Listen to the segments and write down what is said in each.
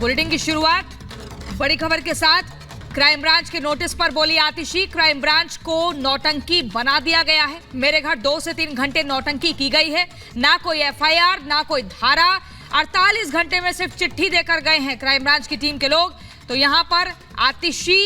Bulletin की शुरुआत बड़ी खबर के साथ। क्राइम ब्रांच के नोटिस पर बोली आतिशी, क्राइम ब्रांच को नौटंकी बना दिया गया है। मेरे घर 2 से 3 घंटे नौटंकी की गई है, ना कोई एफआईआर ना कोई धारा। 48 घंटे में सिर्फ चिट्ठी देकर गए हैं क्राइम ब्रांच की टीम के लोग। तो यहां पर आतिशी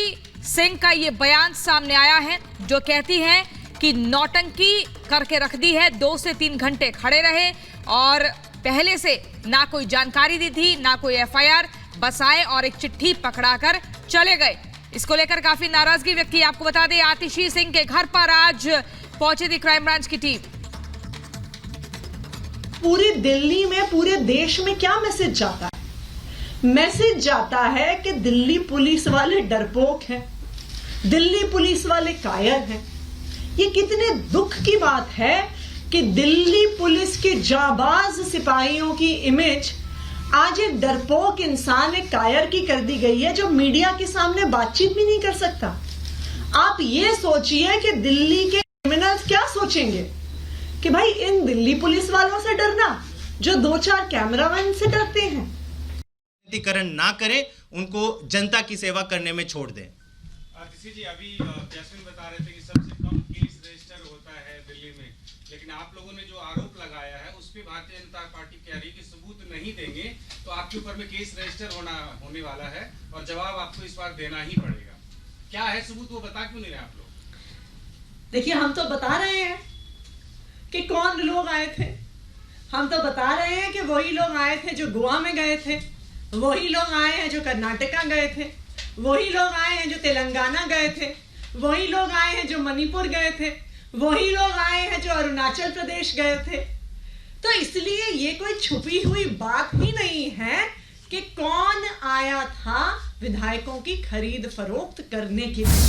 सिंह का ये बयान सामने आया है, जो कहती हैं कि नौटंकी करके रख दी है। 2 से 3 घंटे खड़े रहे और पहले से ना कोई जानकारी दी थी, ना कोई एफआईआर, बस आए और एक चिट्ठी पकड़ाकर चले गए। इसको लेकर काफी नाराजगी व्यक्त की। आपको बता दें, आतिशी सिंह के घर पर आज पहुंची थी क्राइम ब्रांच की टीम। पूरी दिल्ली में, पूरे देश में क्या मैसेज जाता है? मैसेज जाता है कि दिल्ली पुलिस वाले डरपोक हैं, दिल्ली पुलिस वाले कायर हैं। ये कितने दुख की बात है कि दिल्ली पुलिस के जाबाज सिपाहियों की इमेज आज एक डरपोक इंसान, एक कायर की कर दी गई है, जो मीडिया के सामने बातचीत भी नहीं कर सकता। आप ये सोचिए कि दिल्ली के क्रिमिनल्स क्या सोचेंगे कि भाई इन दिल्ली पुलिस वालों से डरना जो 2-4 कैमरामैन से डरते हैं। ना करें, उनको जनता की सेवा करने में छोड़ दें। आतिशी जी, अभी जैस्मिन बता रहे थे कि सबसे कम केस रजिस्टर होता है दिल्ली में, लेकिन आप लोगों ने जो आरोप लगाया है उस पे भारतीय जनता पार्टी कह रही है कि सबूत नहीं देंगे तो आपके ऊपर में केस रजिस्टर होने वाला है और जवाब आपको इस बार देना ही पड़ेगा। क्या है सबूत, वो बता क्यों नहीं रहे आप लोग? देखिए, हम तो बता रहे हैं कि कौन लोग आए थे। हम तो बता रहे हैं कि वही लोग आए थे जो गोवा में गए थे, वही लोग आए हैं जो कर्नाटका गए थे, वही लोग आए हैं जो तेलंगाना गए थे, वही लोग आए हैं जो मणिपुर गए थे, वही लोग आए हैं जो अरुणाचल प्रदेश गए थे। तो इसलिए ये कोई छुपी हुई बात ही नहीं है कि कौन आया था विधायकों की खरीद फरोख्त करने के लिए।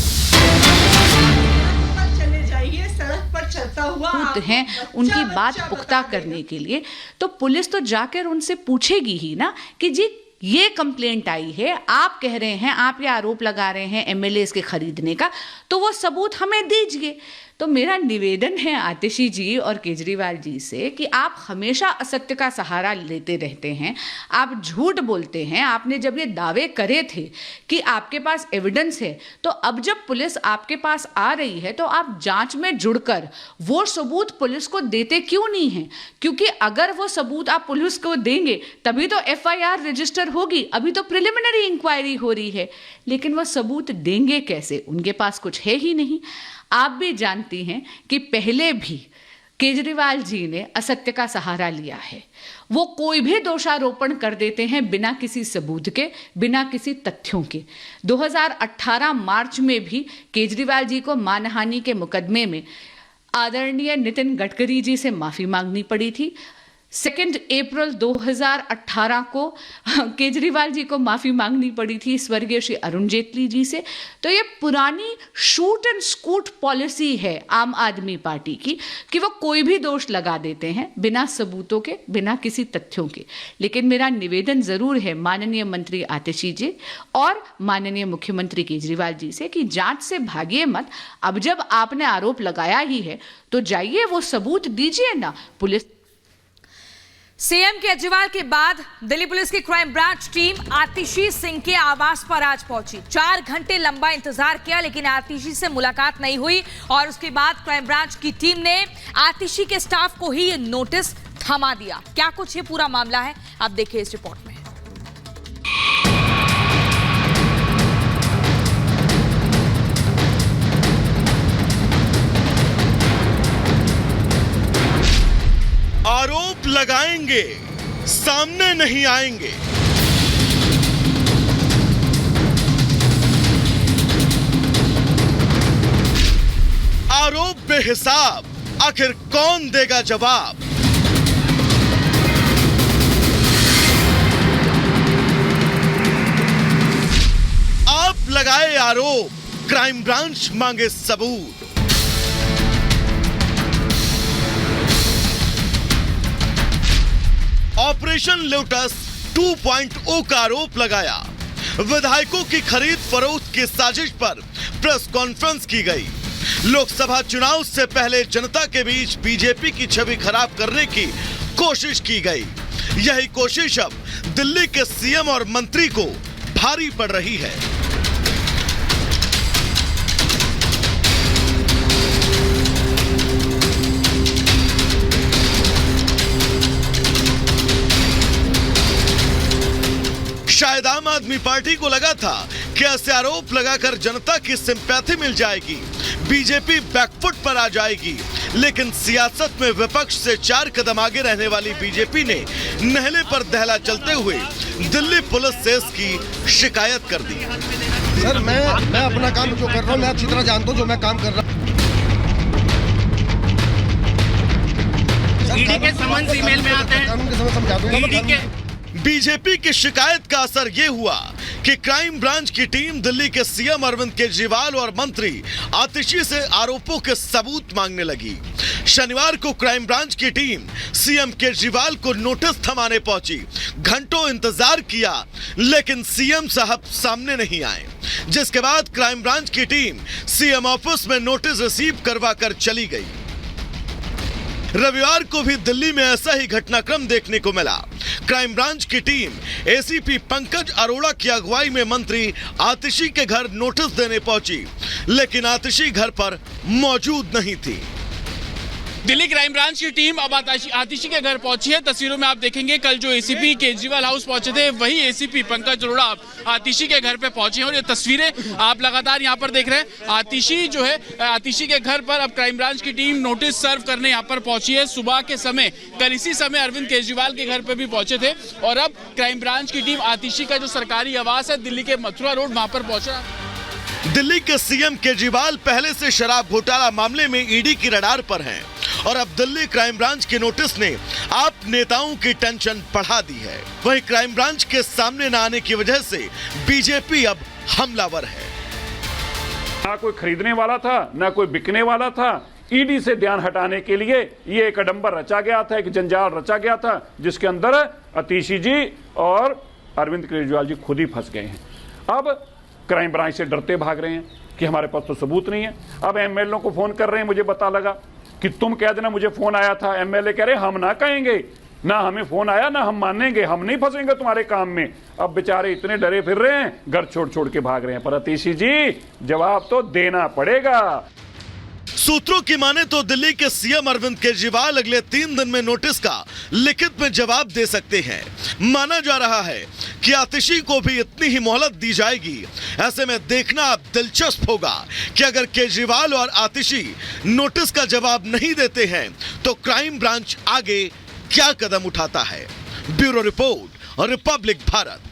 चले जाइए, सड़क पर चलता हुआ हैं उनकी बात पुख्ता करने के लिए, तो पुलिस तो जाकर उनसे पूछेगी ही ना कि जी ये कंप्लेंट आई है, आप कह रहे हैं, आप ये आरोप लगा रहे हैं एमएलएस के खरीदने का, तो वो सबूत हमें दीजिए। तो मेरा निवेदन है आतिशी जी और केजरीवाल जी से कि आप हमेशा असत्य का सहारा लेते रहते हैं, आप झूठ बोलते हैं। आपने जब ये दावे करे थे कि आपके पास एविडेंस है, तो अब जब पुलिस आपके पास आ रही है तो आप जांच में जुड़कर वो सबूत पुलिस को देते क्यों नहीं हैं? क्योंकि अगर वो सबूत आप पुलिस को देंगे तभी तो एफआईआर रजिस्टर होगी। अभी तो प्रिलिमिनरी इंक्वायरी हो रही है, लेकिन वो सबूत देंगे कैसे? उनके पास कुछ है ही नहीं। आप भी जानती हैं कि पहले भी केजरीवाल जी ने असत्य का सहारा लिया है। वो कोई भी दोषारोपण कर देते हैं बिना किसी सबूत के, बिना किसी तथ्यों के। 2018 मार्च में भी केजरीवाल जी को मानहानि के मुकदमे में आदरणीय नितिन गडकरी जी से माफ़ी मांगनी पड़ी थी। 2 अप्रैल 2018 को केजरीवाल जी को माफ़ी मांगनी पड़ी थी स्वर्गीय श्री अरुण जेटली जी से। तो ये पुरानी शूट एंड स्कूट पॉलिसी है आम आदमी पार्टी की कि वो कोई भी दोष लगा देते हैं बिना सबूतों के, बिना किसी तथ्यों के। लेकिन मेरा निवेदन ज़रूर है माननीय मंत्री आतिशी जी और माननीय मुख्यमंत्री केजरीवाल जी से कि जांच से भागिए मत। अब जब आपने आरोप लगाया ही है तो जाइए वो सबूत दीजिए ना। पुलिस सीएम केजरीवाल के बाद दिल्ली पुलिस की क्राइम ब्रांच टीम आतिशी सिंह के आवास पर आज पहुंची। 4 घंटे लंबा इंतजार किया, लेकिन आतिशी से मुलाकात नहीं हुई और उसके बाद क्राइम ब्रांच की टीम ने आतिशी के स्टाफ को ही ये नोटिस थमा दिया। क्या कुछ ये पूरा मामला है, आप देखिए इस रिपोर्ट में। आरोप लगाएंगे, सामने नहीं आएंगे। आरोप बेहिसाब, आखिर कौन देगा जवाब? आप लगाए आरोप, क्राइम ब्रांच मांगे सबूत। ऑपरेशन लोटस 2.0 का आरोप लगाया। विधायकों की खरीद फरोख्त की साजिश पर प्रेस कॉन्फ्रेंस की गई। लोकसभा चुनाव से पहले जनता के बीच बीजेपी की छवि खराब करने की कोशिश की गई। यही कोशिश अब दिल्ली के सीएम और मंत्री को भारी पड़ रही है। शायद आम आदमी पार्टी को लगा था कि ऐसे आरोप लगाकर जनता की सिंपैथी मिल जाएगी, बीजेपी बैकफुट पर आ जाएगी, लेकिन सियासत में विपक्ष से 4 कदम आगे रहने वाली बीजेपी ने नहले पर दहला चलते हुए दिल्ली पुलिस से इसकी शिकायत कर दी। सर मैं अपना काम जो कर रहा हूँ, मैं अच्छी तरह जानता हूँ जो मैं काम कर रहा हूँ। ईडी के समन्स ईमेल में आते हैं, कानून के समझ समझा दूंगा। ईडी के बीजेपी की शिकायत का असर यह हुआ कि क्राइम ब्रांच की टीम दिल्ली के सीएम अरविंद केजरीवाल और मंत्री आतिशी से आरोपों के सबूत मांगने लगी। शनिवार को क्राइम ब्रांच की टीम सीएम केजरीवाल को नोटिस थमाने पहुंची। घंटों इंतजार किया, लेकिन सीएम साहब सामने नहीं आए, जिसके बाद क्राइम ब्रांच की टीम सीएम ऑफिस में नोटिस रिसीव करवा कर चली गई। रविवार को भी दिल्ली में ऐसा ही घटनाक्रम देखने को मिला। क्राइम ब्रांच की टीम एसीपी पंकज अरोड़ा की अगुवाई में मंत्री आतिशी के घर नोटिस देने पहुंची, लेकिन आतिशी घर पर मौजूद नहीं थी। दिल्ली क्राइम ब्रांच की टीम अब आतिशी के घर पहुंची है। तस्वीरों में आप देखेंगे कल जो एसीपी केजरीवाल हाउस पहुंचे थे, वही एसीपी पंकज अरोड़ा आतिशी के घर पे पहुंचे हैं। और ये तस्वीरें आप लगातार यहां पर देख रहे हैं। आतिशी जो है, आतिशी के घर पर अब क्राइम ब्रांच की टीम नोटिस सर्व करने यहां पर पहुंची है। सुबह के समय, कल इसी समय अरविंद केजरीवाल के घर पर भी पहुंचे थे और अब क्राइम ब्रांच की टीम आतिशी का जो सरकारी आवास है दिल्ली के मथुरा रोड, वहां पर पहुंचा। दिल्ली के सीएम केजरीवाल पहले से शराब घोटाला मामले में ईडी की रडार पर हैं और अब दिल्ली क्राइम ब्रांच के नोटिस ने आप नेताओं की टेंशन बढ़ा दी है। वहीं क्राइम ब्रांच के सामने न आने की वजह से बीजेपी अब हमलावर है। ना कोई खरीदने वाला था, ना कोई बिकने वाला था। ईडी से ध्यान हटाने के लिए ये एक अडंबर रचा गया था, एक जंजाल रचा गया था, जिसके अंदर आतिशी जी और अरविंद केजरीवाल जी खुद ही फंस गए हैं। अब क्राइम ब्रांच से डरते भाग रहे हैं कि हमारे पास तो सबूत नहीं है। अब एमएलए को फोन कर रहे हैं, मुझे पता लगा कि तुम कह देना मुझे फोन आया था। एमएलए कह रहे हम ना कहेंगे, ना हमें फोन आया, ना हम मानेंगे, हम नहीं फंसेंगे तुम्हारे काम में। अब बेचारे इतने डरे फिर रहे हैं, घर छोड़ छोड़ के भाग रहे हैं। पर आतिशी जी जवाब तो देना पड़ेगा। सूत्रों की माने तो दिल्ली के सीएम अरविंद केजरीवाल अगले 3 दिन में नोटिस का लिखित में जवाब दे सकते हैं। माना जा रहा है कि आतिशी को भी इतनी ही मोहलत दी जाएगी। ऐसे में देखना अब दिलचस्प होगा कि अगर केजरीवाल और आतिशी नोटिस का जवाब नहीं देते हैं तो क्राइम ब्रांच आगे क्या कदम उठाता है। ब्यूरो रिपोर्ट और रिपब्लिक भारत।